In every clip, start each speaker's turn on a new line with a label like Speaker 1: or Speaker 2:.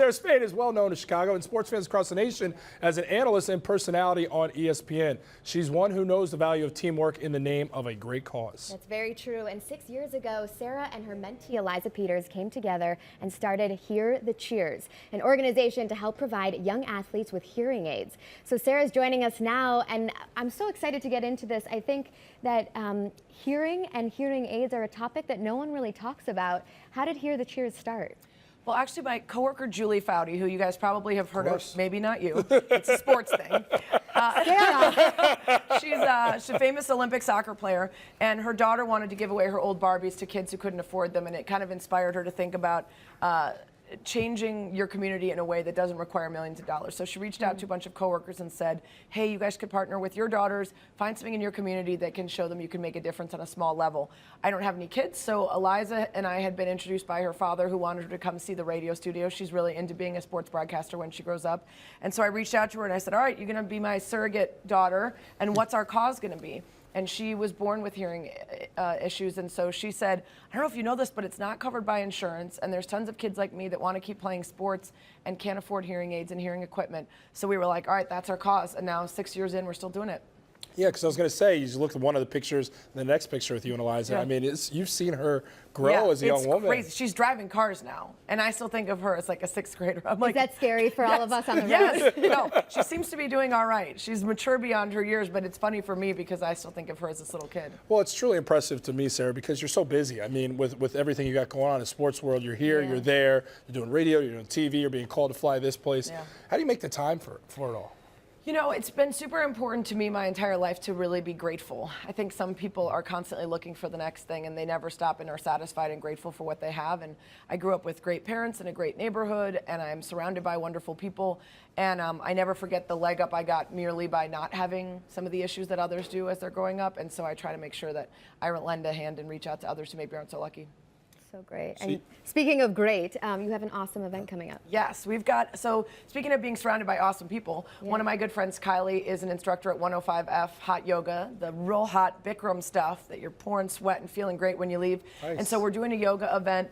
Speaker 1: Sarah Spain is well known in Chicago and sports fans across the nation as an analyst and personality on ESPN. She's one who knows the value of teamwork in the name of a great cause.
Speaker 2: That's very true. And 6 years ago, Sarah and her mentee Eliza Peters came together and started Hear the Cheers, an organization to help provide young athletes with hearing aids. So Sarah's joining us now, and I'm so excited to get into this. I think that hearing and hearing aids are a topic that no one really talks about. How did Hear the Cheers start?
Speaker 3: Well, actually, my coworker Julie Foudy, who you guys probably have heard of, maybe not you, it's a sports thing. She's a famous Olympic soccer player, and her daughter wanted to give away her old Barbies to kids who couldn't afford them, and it kind of inspired her to think about changing your community in a way that doesn't require millions of dollars. So she reached out to a bunch of coworkers and said, hey, you guys could partner with your daughters, find something in your community that can show them you can make a difference on a small level. I don't have any kids, so Eliza and I had been introduced by her father, who wanted her to come see the radio studio. She's really into being a sports broadcaster when she grows up. And so I reached out to her and I said, all right, you're gonna be my surrogate daughter, and what's our cause gonna be? And she was born with hearing issues, and so she said, I don't know if you know this, but it's not covered by insurance, and there's tons of kids like me that want to keep playing sports and can't afford hearing aids and hearing equipment. So we were like, all right, that's our cause, and now 6 years in, we're still doing it.
Speaker 1: Yeah, because I was going to say, you look at one of the pictures, the next picture with you and Eliza.
Speaker 3: Yeah.
Speaker 1: I mean, you've seen her grow as a young woman.
Speaker 3: Crazy. She's driving cars now, and I still think of her as like a sixth grader. I'm like,
Speaker 2: Is that scary for all of us on the road?
Speaker 3: Yes. No, she seems to be doing all right. She's mature beyond her years, but it's funny for me because I still think of her as this little kid.
Speaker 1: Well, it's truly impressive to me, Sarah, because you're so busy. I mean, with everything you got going on in the sports world, you're here, you're there, you're doing radio, you're doing TV, you're being called to fly this place.
Speaker 3: Yeah.
Speaker 1: How do you make the time for it all?
Speaker 3: You know, it's been super important to me my entire life to really be grateful. I think some people are constantly looking for the next thing, and they never stop and are satisfied and grateful for what they have. And I grew up with great parents in a great neighborhood, and I'm surrounded by wonderful people. And I never forget the leg up I got merely by not having some of the issues that others do as they're growing up. And so I try to make sure that I lend a hand and reach out to others who maybe aren't so lucky.
Speaker 2: So great. And speaking of great, you have an awesome event coming up.
Speaker 3: Yes, we've got, so speaking of being surrounded by awesome people, one of my good friends, Kylie, is an instructor at 105F Hot Yoga, the real hot Bikram stuff that you're pouring sweat and feeling great when you leave.
Speaker 1: Nice.
Speaker 3: And so we're doing a yoga event,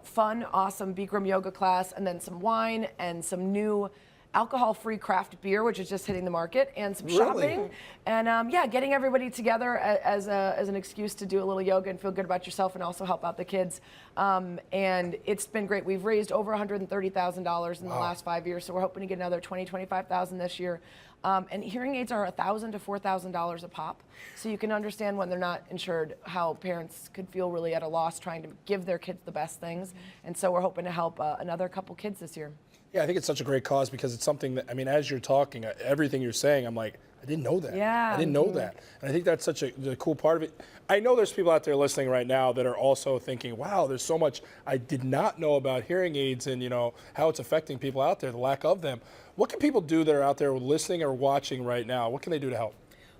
Speaker 3: fun, awesome Bikram yoga class, and then some wine and some new alcohol-free craft beer, which is just hitting the market, and some shopping, and yeah, getting everybody together as an excuse to do a little yoga and feel good about yourself, and also help out the kids. And it's been great. We've raised over $130,000 in the last 5 years, so we're hoping to get another $20,000–$25,000 this year. And hearing aids are $1,000 to $4,000 a pop, so you can understand when they're not insured how parents could feel really at a loss trying to give their kids the best things. And so we're hoping to help another couple kids this year.
Speaker 1: Yeah, I think it's such a great cause because it's something that, I mean, as you're talking, everything you're saying, I'm like, I didn't know that.
Speaker 3: Yeah.
Speaker 1: I didn't know that. And I think that's such a cool part of it. I know there's people out there listening right now that are also thinking, wow, there's so much I did not know about hearing aids and, you know, how it's affecting people out there, the lack of them. What can people do that are out there listening or watching right now? What can they do to help?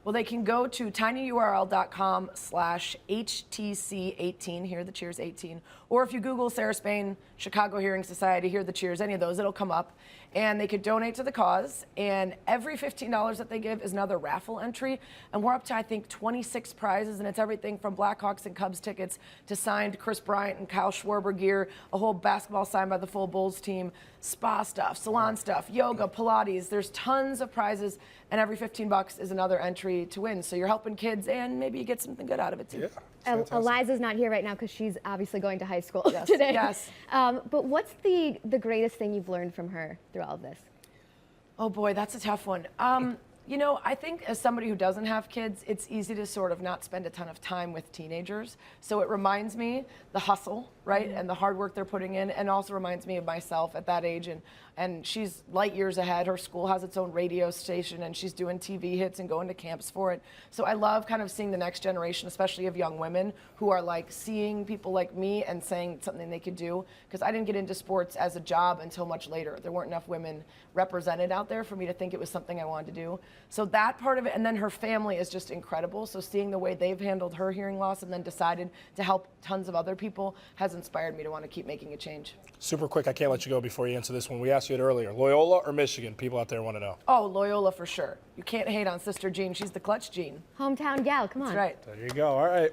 Speaker 3: Well, they can go to tinyurl.com/HTC18, Hear the Cheers 18, or if you Google Sarah Spain, Chicago Hearing Society, Hear the Cheers, any of those, it'll come up. And they could donate to the cause, and every $15 that they give is another raffle entry. And we're up to, I think, 26 prizes, and it's everything from Blackhawks and Cubs tickets to signed Chris Bryant and Kyle Schwarber gear, a whole basketball signed by the full Bulls team, spa stuff, salon stuff, yoga, Pilates. There's tons of prizes, and every 15 bucks is another entry to win. So you're helping kids, and maybe you get something good out of it too.
Speaker 1: Yeah.
Speaker 2: Eliza's not here right now because she's obviously going to high school today.
Speaker 3: Yes.
Speaker 2: But what's the greatest thing you've learned from her through all of this?
Speaker 3: Oh boy, that's a tough one. You know, I think as somebody who doesn't have kids, it's easy to sort of not spend a ton of time with teenagers. So it reminds me the hustle, right, and the hard work they're putting in, and also reminds me of myself at that age. And she's light years ahead. Her school has its own radio station, and she's doing TV hits and going to camps for it. So I love kind of seeing the next generation, especially of young women, who are like seeing people like me and saying something they could do. Because I didn't get into sports as a job until much later. There weren't enough women represented out there for me to think it was something I wanted to do. So that part of it, and then her family is just incredible. So seeing the way they've handled her hearing loss and then decided to help tons of other people has inspired me to want to keep making a change.
Speaker 1: Super quick, I can't let you go before you answer this one. We asked you it earlier. Loyola or Michigan? People out there want to know.
Speaker 3: Oh, Loyola for sure. You can't hate on Sister Jean. She's the clutch Jean.
Speaker 2: Hometown gal, come on.
Speaker 3: That's right.
Speaker 1: There you go. All right.